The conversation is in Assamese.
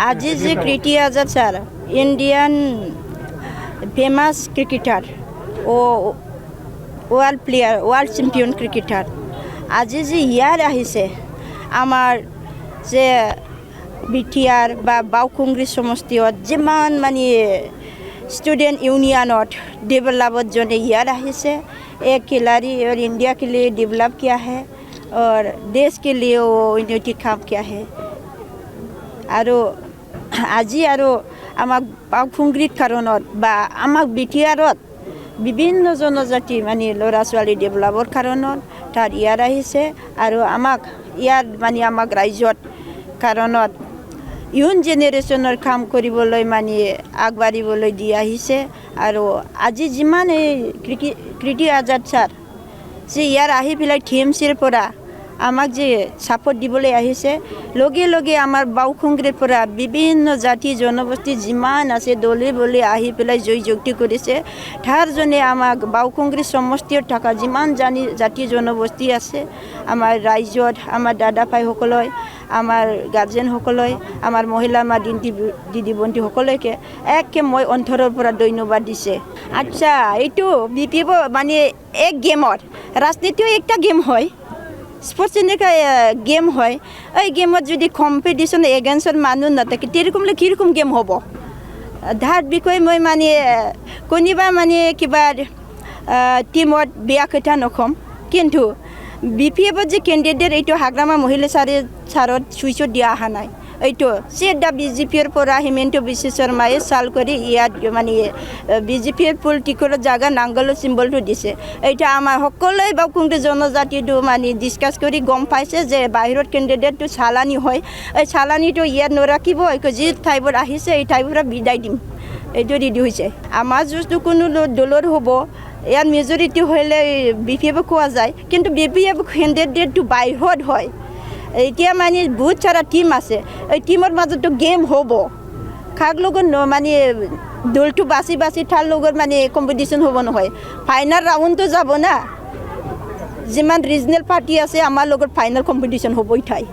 আজি যে Kirti Azad sir Indian famous cricketer ও world player world champion cricketer আজি যে ইয়ার আহিছে আমার যে বিটিআর বা বাউকুংগ্রি সমষ্টিত যিমান মানে स्टूडेंट यूनियनत डेवलपर जने यार আহিছে एक खिलाड़ी और इंडिया के लिए डेवलप किया है और देश के लिए वो उन्नति काम किया है आरो আজি आरो आमाक बाउकुंग्रीर कारणत बा आमाक बिटिआरत विभिन्न जनजाति माने लरा छवाली डेवलपर कारणत तार यार আহিছে आरो आमाक यार माने आमाक रायजत कारणत ইউন জেনেৰেশ্যনৰ কাম কৰিবলৈ মানে আগবাঢ়িবলৈ দি আহিছে আৰু আজি যিমান এই কৃতি আজাদ ছাৰ যে ইয়াৰ আহি পেলাই TMCৰ পৰা আমাক যে ছাপোৰ্ট দিবলৈ আহিছে লগে লগে আমাৰ বাউকুংগ্ৰীৰ পৰা বিভিন্ন জাতি জনগোষ্ঠী যিমান আছে দলে বলে আহি পেলাই জয় যুক্তি কৰিছে তাৰ জনে আমাক বাউকুংগ্ৰী সমষ্টিত থকা যিমান জাতি জনগোষ্ঠী আছে আমাৰ ৰাইজত আমাৰ দাদা ভাইসকলক আমাৰ গাৰ্জেন সকলে আমাৰ মহিলা মা দিদি বন্ধু সকলকে একে মই অন্তৰৰ পৰা ধন্যবাদ দিছে আচ্ছা এইটো বিপিএফ মানে এক গেমত রাজনীতিও একটা গেম হয় স্পোর্টস এনেকা গেম হয় এই গেমত যদি কম্পিটিশন এগেইনস্টৰ মানুহ নাথাকে তেরকমলে কিরকম গেম হ'ব ধার বিষয়ে মই মানে কোনোবা মানে কিবা টিমত বেয়া কথা নকম কিন্তু বিপিএফত যে কেন্ডিডেট এইটো হাগ্ৰামা মহিলা ছাৰত সুইচত দিয়া অহা নাই এইটো সেটা বিজেপিৰ পৰা হিমন্ত বিশ্ব শৰ্মাই চাল কৰি ইয়াত মানে বিজেপিৰ পলিটিকেল জাগা নাংগলৰ চিম্বলটো দিছে এইটা আমাৰ সকলোৱে বাউকুংগ্ৰী জনজাতিটো মানে ডিসকাস কৰি গম পাইছে যে বাহিৰত কেন্ডিডেটটো চালানি হয় এই চালানিটো ইয়াত নৰাখিব এইটো যি ঠাইবোৰ আহিছে এই ঠাইবোৰ বিদায় দিম এইটো ৰেডি হৈছে আমাৰ যদি কোনো দলৰ হ'ব ইয়াৰ মেজৰিটি হ'লে বিপিএফ কোৱা যায় কিন্তু বিপিএফ কেন্ডিডেটটো বাহিৰত হয় এতিয়া মানে বহুত সাৰা টিম আছে এই টিমৰ মাজতো গেম হ'ব কাক লগত মানে দলটো বাছি বাছি তাৰ লগত মানে কম্পিটিশন হ'ব নহয় ফাইনাল ৰাউণ্ডটো যাব না যিমান ৰিজনেল পাৰ্টি আছে আমাৰ লগত ফাইনাল কম্পিটিশন হ'ব ঠাই